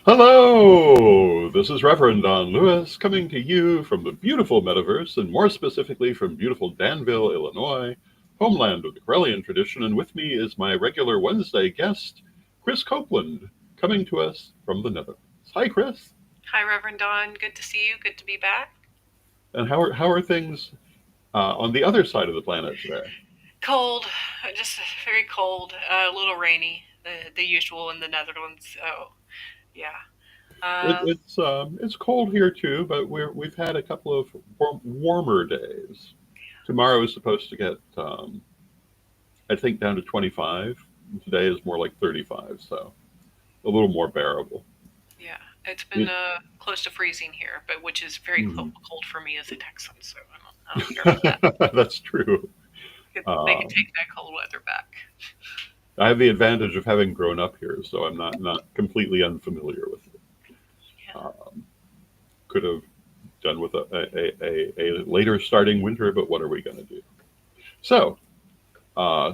Hello! This is Reverend Don Lewis coming to you from the beautiful metaverse, and more specifically from beautiful Danville, Illinois, homeland of the Corellian tradition. And with me is my regular Wednesday guest, Krys Copeland, coming to us from the Netherlands. Hi, Krys. Hi, Reverend Don. Good to see you. Good to be back. And how are things on the other side of the planet today? Cold, just very cold. A little rainy, the usual in the Netherlands. So yeah. Um, It's cold here too, but we've had a couple of warmer days. Tomorrow is supposed to get I think down to 25. Today is more like 35, so a little more bearable. yeah, it's been It, close to freezing here, but which is very mhm. cold for me as a Texan. So I don't care about that. That's true. They could Um, take that cold weather back. I have the advantage of having grown up here, so I'm not completely unfamiliar with it. Yeah. Um, could have done with a later starting winter, but what are we going to do? So uh,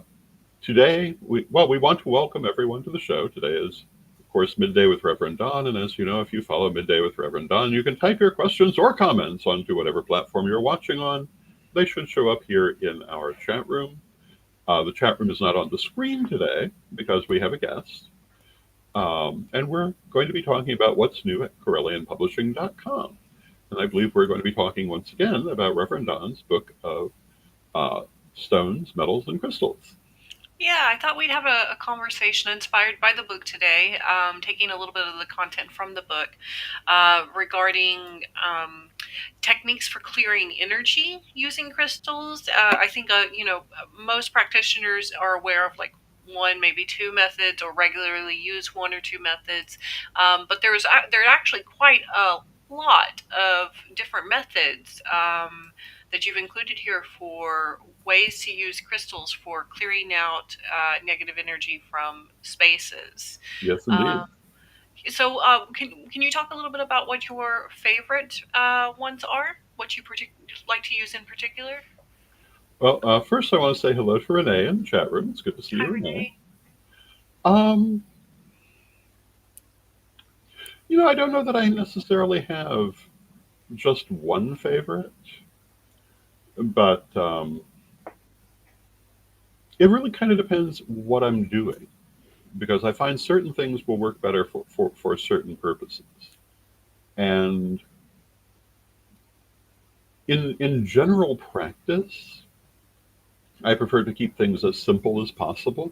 today, we want to welcome everyone to the show. Today is, of course, Midday with Reverend Don. And as you know, if you follow Midday with Reverend Don, you can type your questions or comments onto whatever platform you're watching on. They should show up here in our chat room. The chat room is not on the screen today because we have a guest. And we're going to be talking about what's new at CorellianPublishing.com. And I believe we're going to be talking once again about Reverend Don's book of uh, stones, metals, and crystals. Yeah, I thought we'd have a conversation inspired by the book today, taking a little bit of the content from the book regarding techniques for clearing energy using crystals. I think most practitioners are aware of like one, maybe two methods, or regularly use one or two methods. But there's actually quite a lot of different methods that you've included here for ways to use crystals for clearing out negative energy from spaces. Yes, indeed. Um, can you talk a little bit about what your favorite ones are? What you like to use in particular? Well, first I want to say hello to Renee in the chat room. It's good to see Hi, you, Renee. Renee. Um, I don't know that I necessarily have just one favorite, but it really kind of depends what I'm doing because I find certain things will work better for certain purposes. And in general practice, I prefer to keep things as simple as possible.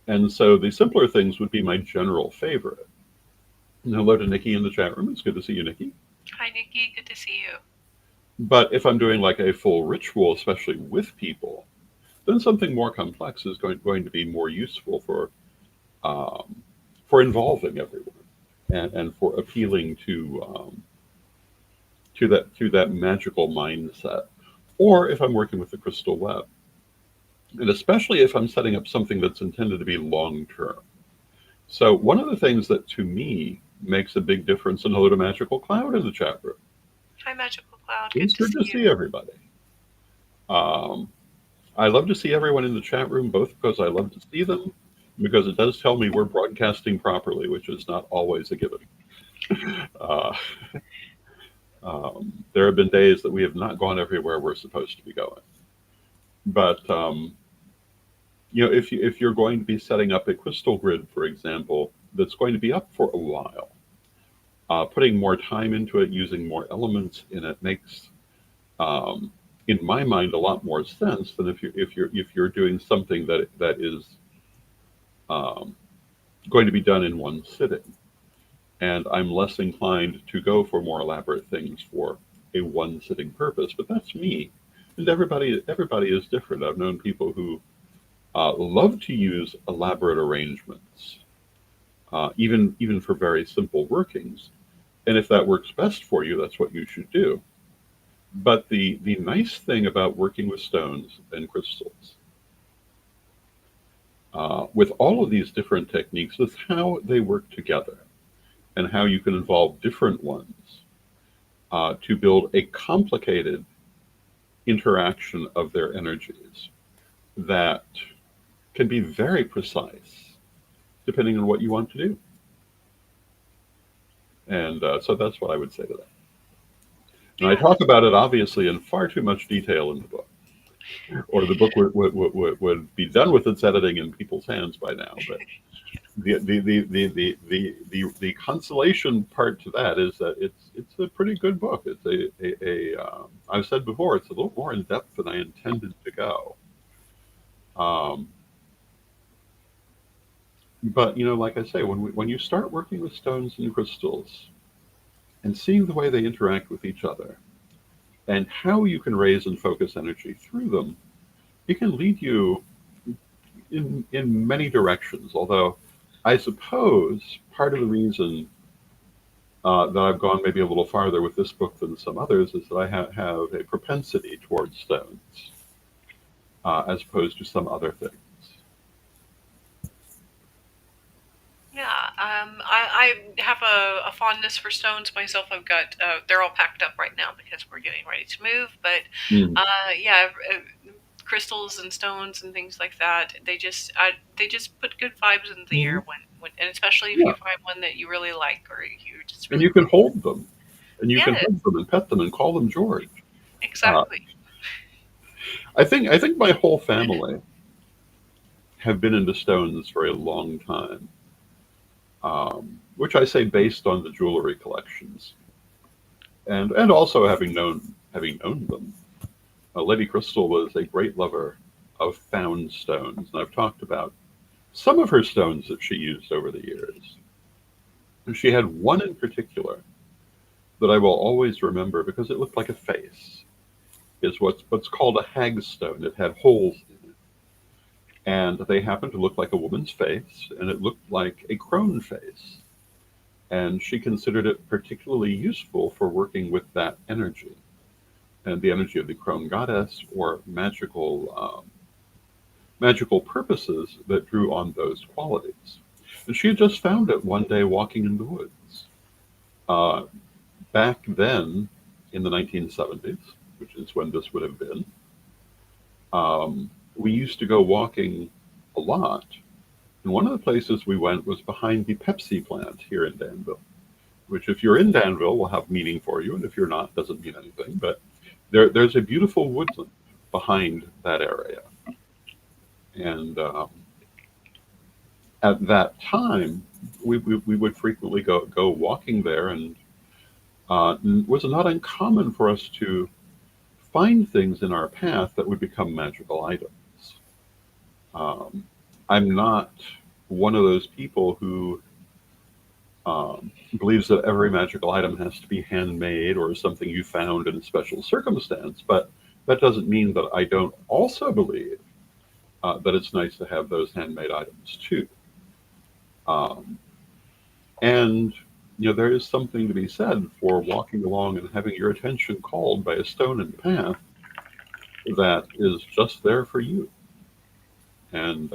And so the simpler things would be my general favorite. And hello to Nikki in the chat room. It's good to see you, Nikki. Hi, Nikki. Good to see you. But if I'm doing like a full ritual, especially with people, then something more complex is going to be more useful um, for involving everyone and for appealing to that magical mindset. Or if I'm working with the crystal web, and especially if I'm setting up something that's intended to be long term. So one of the things that to me makes a big difference, and hello to Magical Cloud in the chat room. Hi, Magical Cloud. Good It's to good see to you. see everybody. Um, I love to see everyone in the chat room, both because I love to see them, because it does tell me we're broadcasting properly, which is not always a given. Uh, there have been days that we have not gone everywhere we're supposed to be going. But if you're going to be setting up a crystal grid, for example, that's going to be up for a while, putting more time into it, using more elements in it makes, um, in my mind, a lot more sense than if you're doing something that is um, going to be done in one sitting. And I'm less inclined to go for more elaborate things for a one sitting purpose. But that's me, and everybody is different. I've known people who love to use elaborate arrangements, even for very simple workings. And if that works best for you, that's what you should do. But the nice thing about working with stones and crystals, with all of these different techniques, is how they work together and how you can involve different ones to build a complicated interaction of their energies that can be very precise depending on what you want to do. And so that's what I would say to that. And I Yeah, talk that's about it obviously in far too much detail in the book, or the book would be done with its editing in people's hands by now. But the consolation part to that is that it's a pretty good book. It's I've said before, it's a little more in depth than I intended to go. Um, but like I say, when you start working with stones and crystals and seeing the way they interact with each other and how you can raise and focus energy through them, it can lead you in many directions. Although I suppose part of the reason that I've gone maybe a little farther with this book than some others is that I have a propensity towards stones as opposed to some other things. yeah. I have a fondness for stones myself. I've got they're all packed up right now because we're getting ready to move. But Mm. yeah, crystals and stones and things like that. They just put good vibes in the Mhm. air and especially if Yeah, you find one that you really like or you just and really you can really. hold them, and you can Yes, hug them and pet them and call them George. Uh, exactly. I think my whole family have been into stones for a long time, which I say based on the jewelry collections, and also having known them. Lady Crystal was a great lover of found stones, and I've talked about some of her stones that she used over the years. And she had one in particular that I will always remember because it looked like a face. Is what's called a hagstone. It had holes in it, and they happened to look like a woman's face, and it looked like a crone face. And she considered it particularly useful for working with that energy and the energy of the crone goddess or magical purposes that drew on those qualities. And she had just found it one day walking in the woods. Uh, Back then, in the 1970s, which is when this would have been, we used to go walking a lot. And one of the places we went was behind the Pepsi plant here in Danville, which, if you're in Danville, will have meaning for you. And if you're not, doesn't mean anything. But there's a beautiful woodland behind that area. And at that time, we would frequently go walking there, and it was not uncommon for us to find things in our path that would become magical items. Um, I'm not one of those people who believes that every magical item has to be handmade or something you found in a special circumstance, but that doesn't mean that I don't also believe that it's nice to have those handmade items too. Um, and there is something to be said for walking along and having your attention called by a stone in the path that is just there for you. And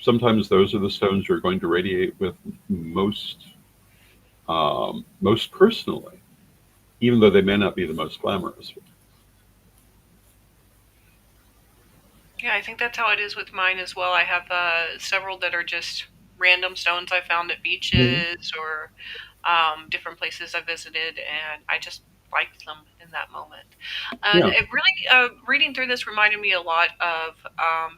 sometimes those are the stones you're going to radiate with most personally, even though they may not be the most glamorous. Yeah, I think that's how it is with mine as well. I have several that are just random stones I found at Mhm. beaches or different places I visited, and I just liked them in that moment. And Yeah. it really, reading through this reminded me a lot of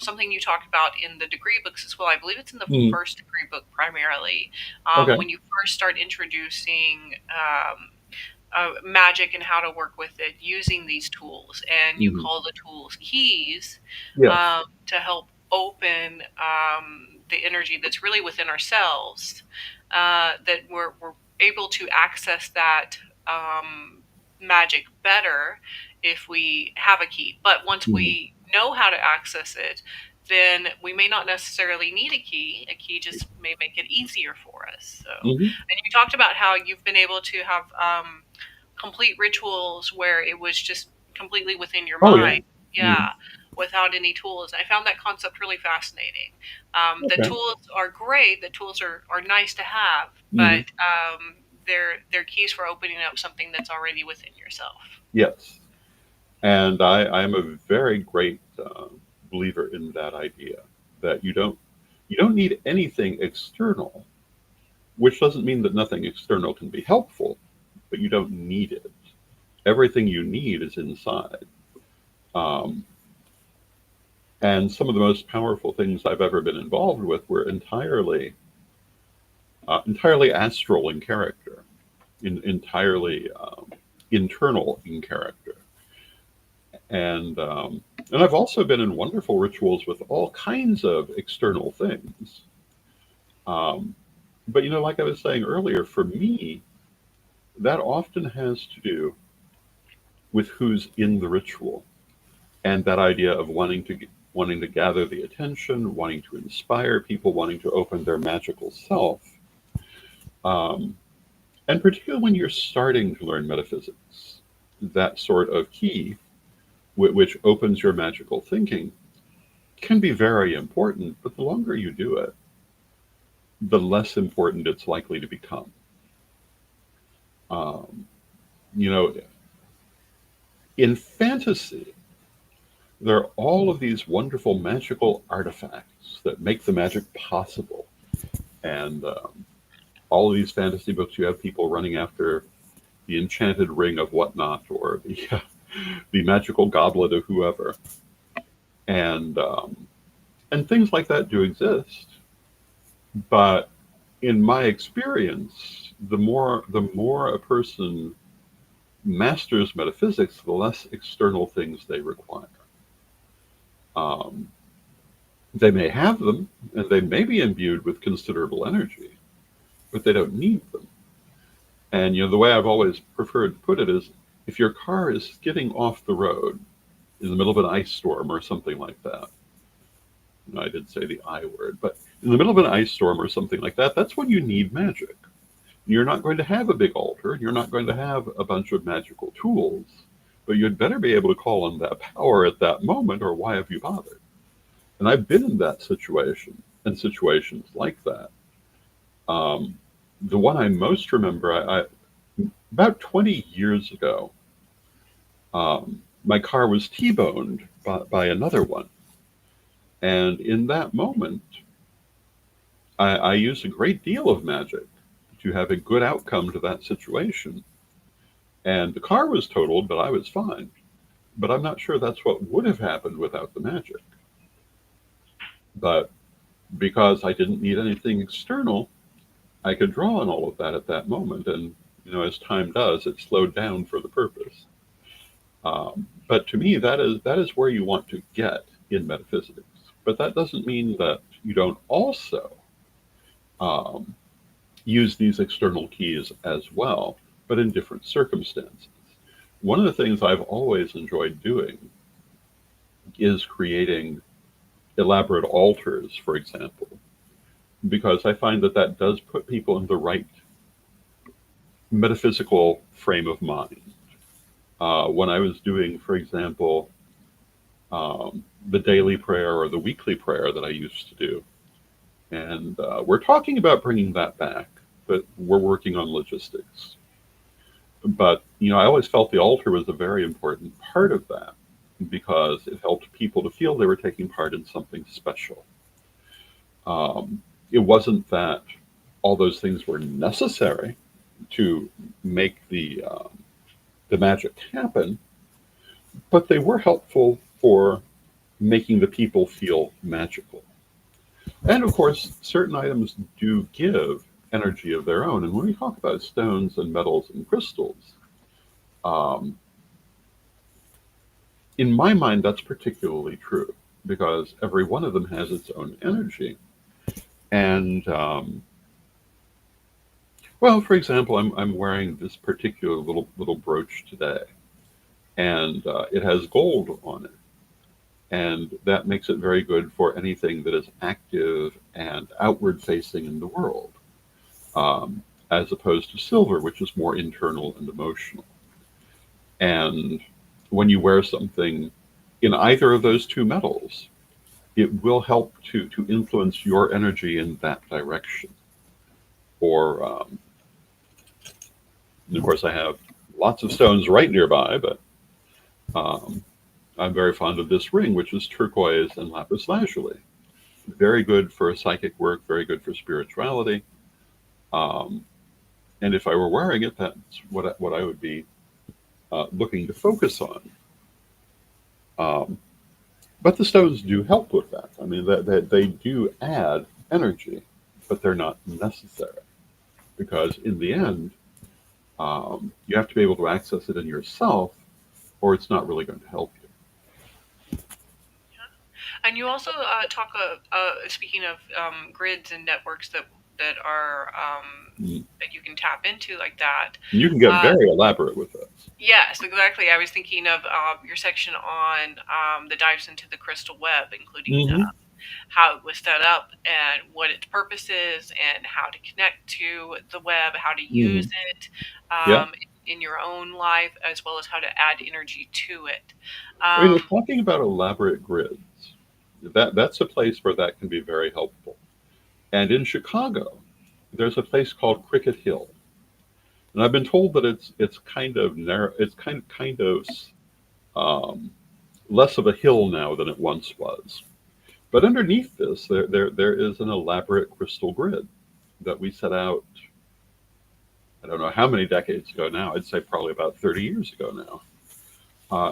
something you talked about in the degree books as well. I believe it's in the Mhm. first degree book primarily, Okay. when you first start introducing. Magic and how to work with it using these tools, and you Hmm. call the tools keys Yes. to help open the energy that's really within ourselves, that we're able to access that um, magic better if we have a key. But once Hmm. we know how to access it, then we may not necessarily need a key. A key just may make it easier for us. So, Hmm. and you talked about how you've been able to have complete rituals where it was just completely within your Oh yeah. mind. Hmm. Yeah, without any tools. I found that concept really fascinating. The Okay. tools are great. The tools are nice to have, Hmm. but they're keys for opening up something that's already within yourself. Yes. And I am a very great believer in that idea that you don't need anything external which doesn't mean that nothing external can be helpful, but you don't need it. Everything you need is inside. Um, and some of the most powerful things I've ever been involved with were entirely astral in character, entirely internal in character. And I've also been in wonderful rituals with all kinds of external things. Um, but like I was saying earlier, for me, that often has to do with who's in the ritual, and that idea of wanting to gather the attention, wanting to inspire people, wanting to open their magical self. Um, and particularly when you're starting to learn metaphysics, that sort of key, which opens your magical thinking, can be very important. But the longer you do it, the less important it's likely to become. Um, you know, in fantasy, there are all of these wonderful magical artifacts that make the magic possible. And all of these fantasy books, you have people running after the enchanted ring of whatnot, or the magical goblet of whoever, and and things like that do exist. But in my experience, the more a person masters metaphysics, the less external things they require. Um, they may have them, and they may be imbued with considerable energy, but they don't need them. And the way I've always preferred to put it is, if your car is skidding off the road in the middle of an ice storm or something like that, I did say the I word, but in the middle of an ice storm or something like that, that's when you need magic. You're not going to have a big altar, you're not going to have a bunch of magical tools, but you'd better be able to call on that power at that moment, or why have you bothered? And I've been in that situation and situations like that. Um, the one I most remember, about 20 years ago, my car was T-boned by another one. And in that moment, I used a great deal of magic to have a good outcome to that situation. And the car was totaled, but I was fine. But I'm not sure that's what would have happened without the magic. But because I didn't need anything external, I could draw on all of that at that moment. And, as time does, it slowed down for the purpose. But to me, that is where you want to get in metaphysics. But that doesn't mean that you don't also um, use these external keys as well, but in different circumstances. One of the things I've always enjoyed doing is creating elaborate altars, for example, because I find that that does put people in the right metaphysical frame of mind. When I was doing, for example, the daily prayer or the weekly prayer that I used to do, and we're talking about bringing that back, but we're working on logistics. But I always felt the altar was a very important part of that, because it helped people to feel they were taking part in something special. It wasn't that all those things were necessary to make the magic happen, but they were helpful for making the people feel magical. And of course, certain items do give energy of their own. And when we talk about stones and metals and crystals, um, in my mind, that's particularly true, because every one of them has its own energy. And well, for example, I'm wearing this particular little brooch today, and it has gold on it, and that makes it very good for anything that is active and outward facing in the world, as opposed to silver, which is more internal and emotional. And when you wear something in either of those two metals, it will help to influence your energy in that direction. Or, and of course, I have lots of stones right nearby, but um, I'm very fond of this ring, which is turquoise and lapis lazuli. Very good for psychic work, very good for spirituality. Um, and if I were wearing it, that's what I would be looking to focus on. Um, but the stones do help with that. I mean, they do add energy, but they're not necessary because in the end, you have to be able to access it in yourself, or it's not really going to help And you also talk, speaking of grids and networks that are you. that you can tap into like that. You can get Uh, very elaborate with this. yes, exactly. I was thinking of your section on the dives into the crystal web, including Hmm. how it was set up and what its purpose is, and how to connect to the web, how to use Hmm. it Yeah. in your own life, as well as how to add energy to it. I mean, we're Um, talking about elaborate grids. That's a place where that can be very helpful. And in Chicago, there's a place called Cricket Hill, and I've been told that it's kind of narrow. It's kind of um, less of a hill now than it once was. But underneath this, there is an elaborate crystal grid that we set out. I don't know how many decades ago now. I'd say probably about 30 years ago now.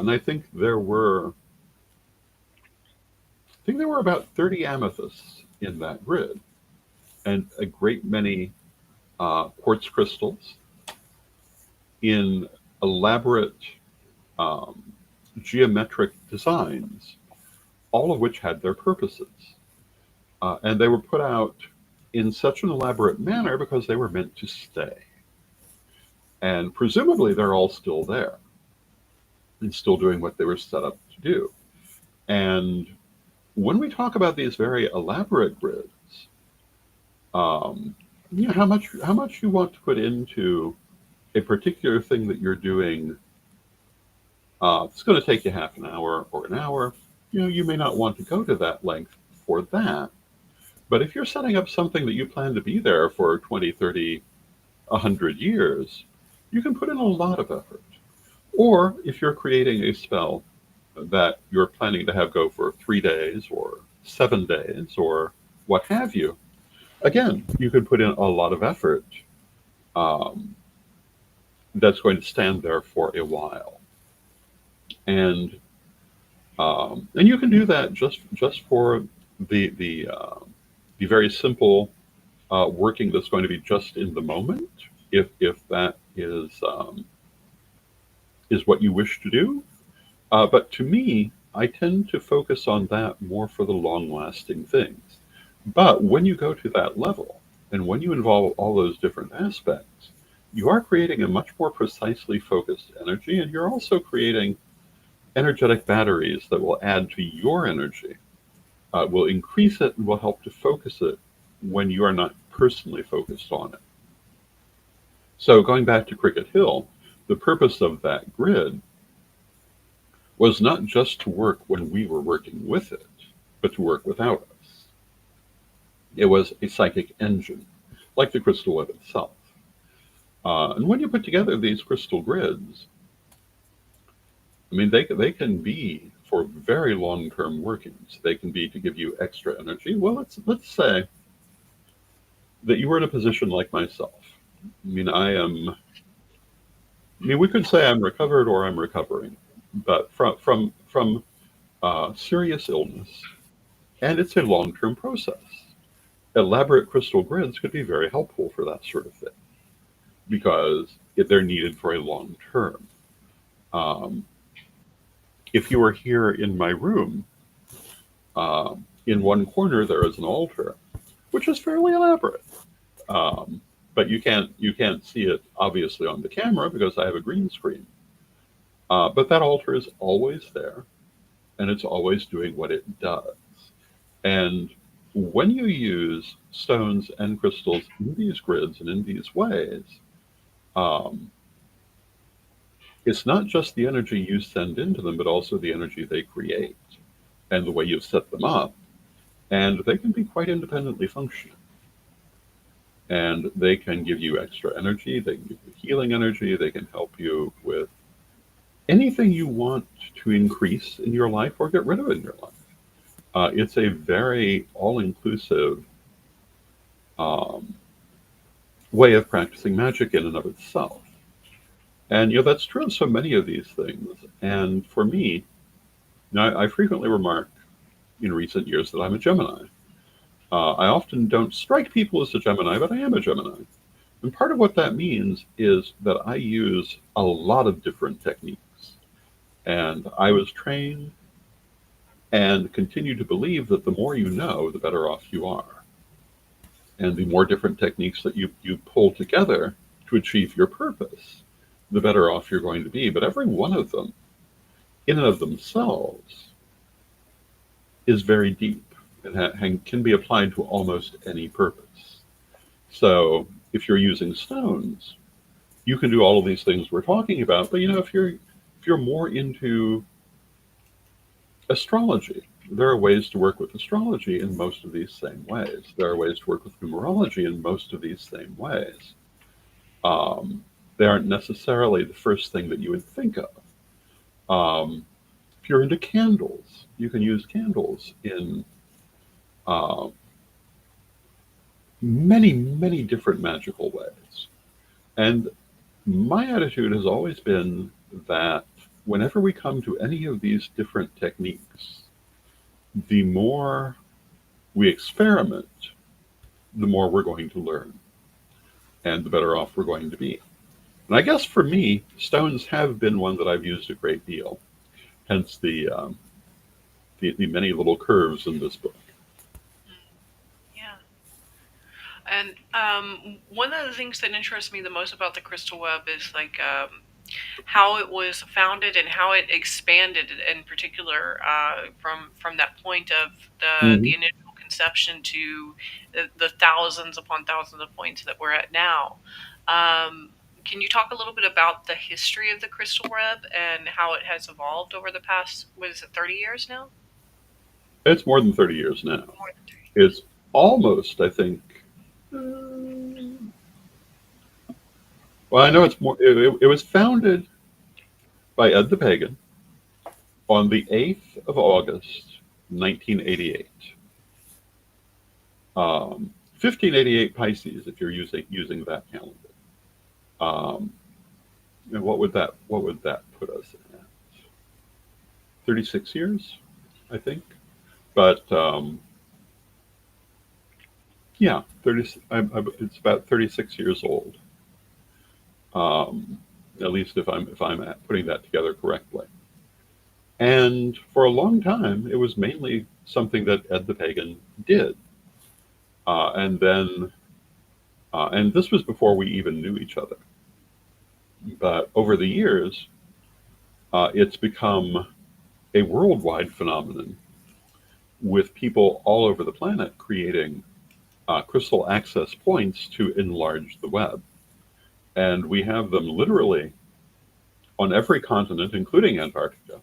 And I think there were about 30 amethysts in that grid, and a great many quartz crystals in elaborate um, geometric designs, all of which had their purposes. And they were put out in such an elaborate manner because they were meant to stay. And presumably they're all still there and still doing what they were set up to do. And when we talk about these very elaborate grids, um, how much you want to put into a particular thing that you're doing, it's going to take you half an hour or an hour. You may not want to go to that length for that. But if you're setting up something that you plan to be there for 20, 30, 100 years, you can put in a lot of effort. Or if you're creating a spell that you're planning to have go for 3 days or 7 days or what have you, again, you can put in a lot of effort um, that's going to stand there for a while. And you can do that just for the the very simple working that's going to be just in the moment, if that is what you wish to do. But to me, I tend to focus on that more for the long lasting things. But when you go to that level, and when you involve all those different aspects, you are creating a much more precisely focused energy, and you're also creating energetic batteries that will add to your energy, will increase it, and will help to focus it when you are not personally focused on it. So, going back to Cricket Hill, the purpose of that grid was not just to work when we were working with it, but to work without us. It was a psychic engine, like the crystal web itself. And when you put together these crystal grids, I mean, they can be for very long term workings. They can be to give you extra energy. Well, let's say that you were in a position like myself. I mean, we could say I'm recovered or I'm recovering, but from serious illness, and it's a long term process. Elaborate crystal grids could be very helpful for that sort of thing because they're needed for a long term. Um, if you were here in my room, in one corner there is an altar, which is fairly elaborate. Um, but you can't see it obviously on the camera because I have a green screen. But that altar is always there, and it's always doing what it does. And when you use stones and crystals in these grids and in these ways, um, it's not just the energy you send into them, but also the energy they create and the way you've set them up. And they can be quite independently functioning. And they can give you extra energy, they can give you healing energy, they can help you with anything you want to increase in your life or get rid of in your life. It's a very all inclusive um, way of practicing magic in and of itself. And that's true of so many of these things. And for me, I frequently remark in recent years that I'm a Gemini. I often don't strike people as a Gemini, but I am a Gemini. And part of what that means is that I use a lot of different techniques. And I was trained and continue to believe that the more you know, the better off you are. And the more different techniques that you pull together to achieve your purpose, the better off you're going to be. But every one of them, in and of themselves, is very deep and can be applied to almost any purpose. So if you're using stones, you can do all of these things we're talking about. But if you're more into astrology, there are ways to work with astrology in most of these same ways. There are ways to work with numerology in most of these same ways. Um, they aren't necessarily the first thing that you would think of. Um, if you're into candles, you can use candles in uh, many, many different magical ways. And my attitude has always been that whenever we come to any of these different techniques, the more we experiment, the more we're going to learn and the better off we're going to be. And I guess for me, stones have been one that I've used a great deal, hence the many little curves in this book. Yeah. And one of the things that interests me the most about the crystal web is like how it was founded and how it expanded in particular from that point of the Hmm. initial conception to the thousands upon thousands of points that we're at now. Um, can you talk a little bit about the history of the crystal web and how it has evolved over the past, what is it, 30 years now? It's more than 30 years now. More than 30 It's almost, I think, well, I know it's more, it was founded by Ed the Pagan on the 8th of August, 1988. 1588 Pisces, if you're using that calendar. Um, and what would that put us at? 36 years, I think. But yeah, 30. It's about 36 years old. Um, at least if I'm putting that together correctly. And for a long time, it was mainly something that Ed the Pagan did. And this was before we even knew each other. But over the years, it's become a worldwide phenomenon with people all over the planet creating crystal access points to enlarge the web. And we have them literally on every continent, including Antarctica,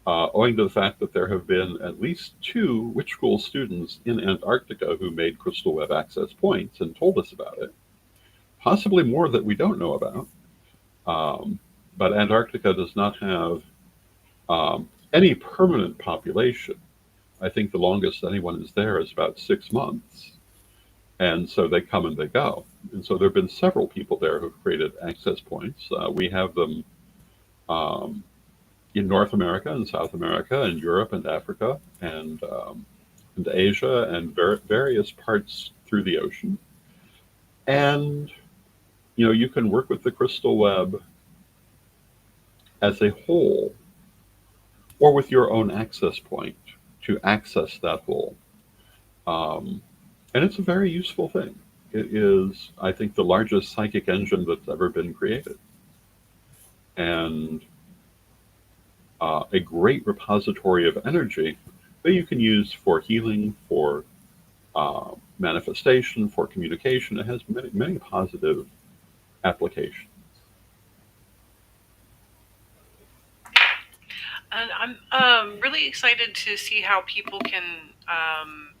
owing to the fact that there have been at least two witch school students in Antarctica who made crystal web access points and told us about it. Possibly more that we don't know about. Um, but Antarctica does not have any permanent population. I think the longest anyone is there is about 6 months. And so they come and they go. And so there have been several people there who've created access points. We have them um, in North America and South America and Europe and Africa and Asia and various parts through the ocean. And you can work with the crystal web as a whole or with your own access point to access that whole. Um, and it's a very useful thing. It is, I think, the largest psychic engine that's ever been created, and a great repository of energy that you can use for healing, for manifestation, for communication. It has many, many positive applications. And I'm really excited to see how people can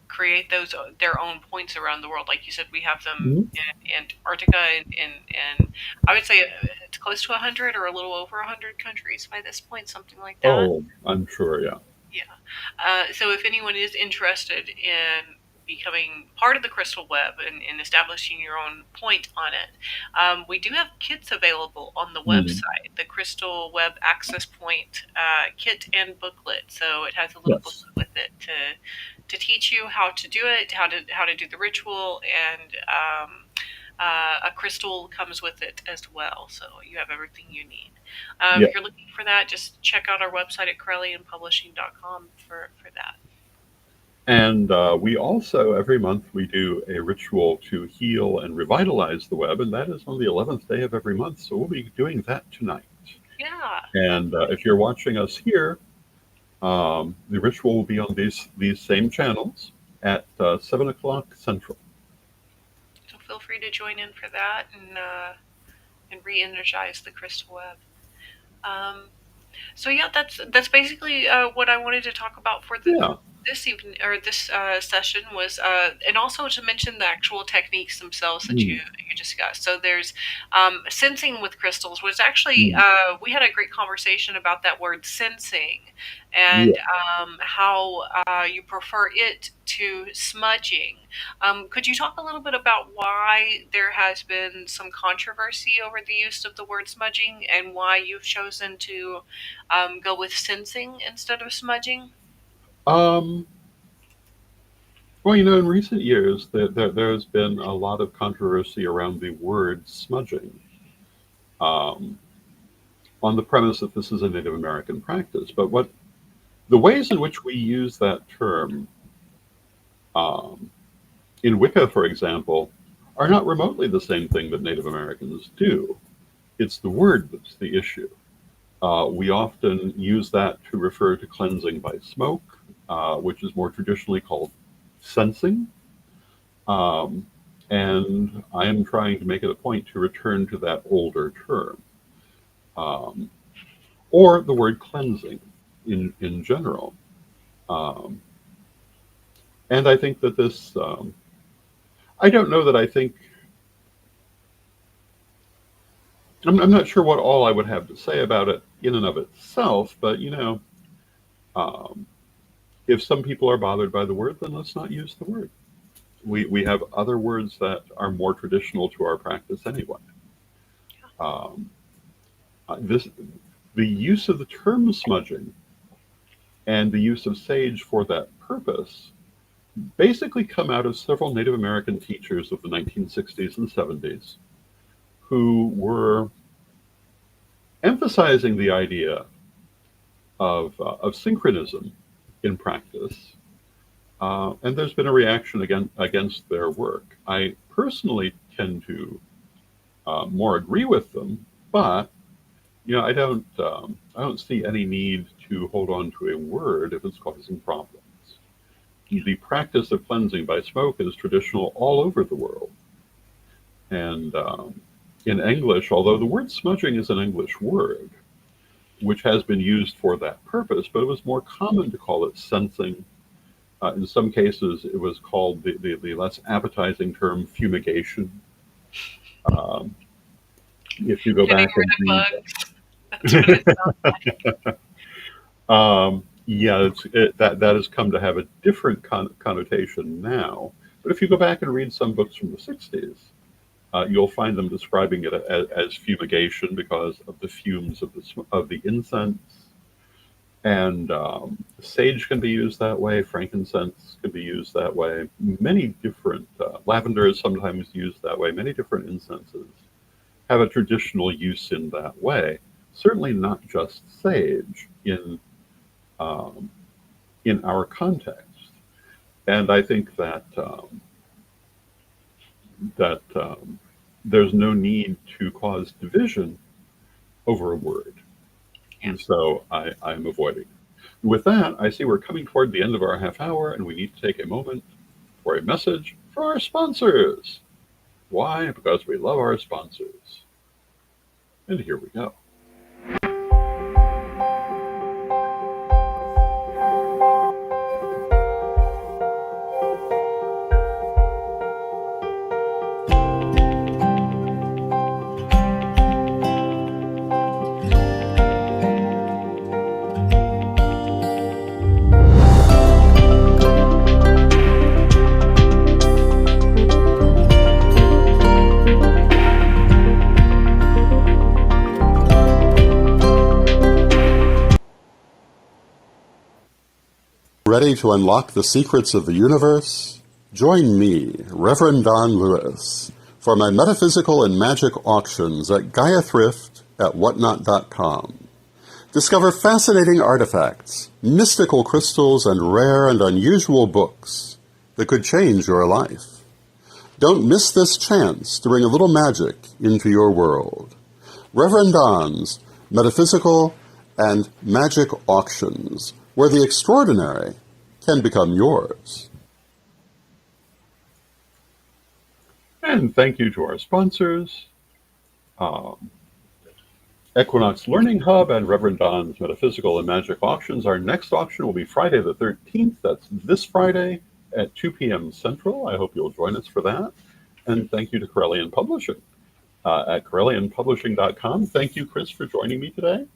create those their own points around the world. Like you said, we have them Mhm. in Antarctica, and I would say it's close to 100 or a little over 100 countries by this point, something like that. Oh, I'm sure, yeah. Yeah. So if anyone is interested in becoming part of the crystal web and establishing your own point on it. We do have kits available on the Mm. website, the Crystal Web Access Point kit and booklet. So it has a little Yes. booklet with it to teach you how to do it, how to do the ritual, and a crystal comes with it as well. So you have everything you need. Yeah. If you're looking for that, just check out our website at CrellianPublishing.com for that. And we also, every month, we do a ritual to heal and revitalize the web, and that is on the 11th day of every month. So we'll be doing that tonight. Yeah, And if you're watching us here, the ritual will be on these same channels at 7 o'clock Central. so feel free to join in for that and re-energize the crystal web. So yeah, that's basically what I wanted to talk about for Yeah. this evening or this session was, and also to mention the actual techniques themselves that Mm. you discussed. So there's sensing with crystals, was actually Mm. we had a great conversation about that word sensing and Yeah. how you prefer it to smudging. Could you talk a little bit about why there has been some controversy over the use of the word smudging and why you've chosen to go with sensing instead of smudging? Um, well, in recent years, there's been a lot of controversy around the word smudging, um, on the premise that this is a Native American practice. But the ways in which we use that term, um, in Wicca, for example, are not remotely the same thing that Native Americans do. It's the word that's the issue. We often use that to refer to cleansing by smoke, which is more traditionally called sensing. Um, and I am trying to make it a point to return to that older term, um, or the word cleansing in general. Um, and I think that this, I don't know that I think, I'm not sure what all I would have to say about it in and of itself, but um, if some people are bothered by the word, then let's not use the word. We have other words that are more traditional to our practice anyway. Um, this the use of the term smudging and the use of sage for that purpose basically come out of several Native American teachers of the 1960s and 70s who were emphasizing the idea of synchronism in practice. And there's been a reaction against their work. I personally tend to more agree with them, but I don't see any need to hold on to a word if it's causing problems. The practice of cleansing by smoke is traditional all over the world, and in English, although the word smudging is an English word, which has been used for that purpose, but it was more common to call it sensing. In some cases, it was called the less appetizing term fumigation. Um, if you go Getting back and rid of read, bugs. That's what it sounds like. yeah, that has come to have a different connotation now. But if you go back and read some books from the 60s, you'll find them describing it as fumigation because of the fumes of the incense. And sage can be used that way. Frankincense can be used that way. Many different lavender is sometimes used that way. Many different incenses have a traditional use in that way. Certainly not just sage um, in our context. And I think that there's no need to cause division over a word. Yeah. And so I'm avoiding it. With that, I see we're coming toward the end of our half hour, and we need to take a moment for a message for our sponsors. Why? Because we love our sponsors. And here we go. Ready to unlock the secrets of the universe? Join me, Rev Don Lewis, for my metaphysical and magic auctions at Gaia Thrift at whatnot.com. Discover fascinating artifacts, mystical crystals, and rare and unusual books that could change your life. Don't miss this chance to bring a little magic into your world. Rev Don's Metaphysical and Magic Auctions, where the extraordinary can become yours. And thank you to our sponsors, Equinox Learning Hub and Rev Don's Metaphysical and Magic Auctions. Our next auction will be Friday the 13th. That's this Friday at 2 p.m. Central. I hope you'll join us for that. And thank you to Corellian Publishing at CorellianPublishing.com. Thank you, Krys, for joining me today.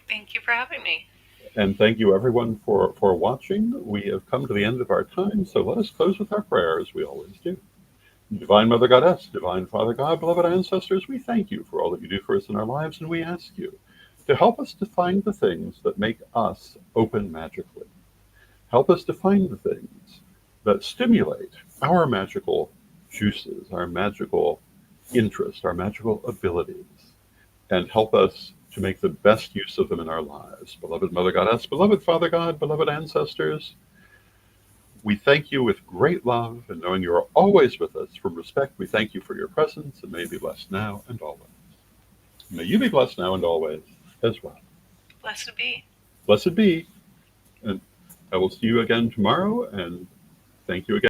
Thank you for having me. And thank you, everyone, for watching. We have come to the end of our time, so let us close with our prayer, as we always do. Divine Mother Goddess, Divine Father God, beloved ancestors, we thank you for all that you do for us in our lives, and we ask you to help us to find the things that make us open magically. Help us to find the things that stimulate our magical juices, our magical interest, our magical abilities, and help us to make the best use of them in our lives. Beloved Mother Goddess, beloved Father God, beloved ancestors, we thank you with great love, and knowing you are always with us, from respect, we thank you for your presence, and may you be blessed now and always. May you be blessed now and always as well. Blessed be. Blessed be. And I will see you again tomorrow, and thank you again.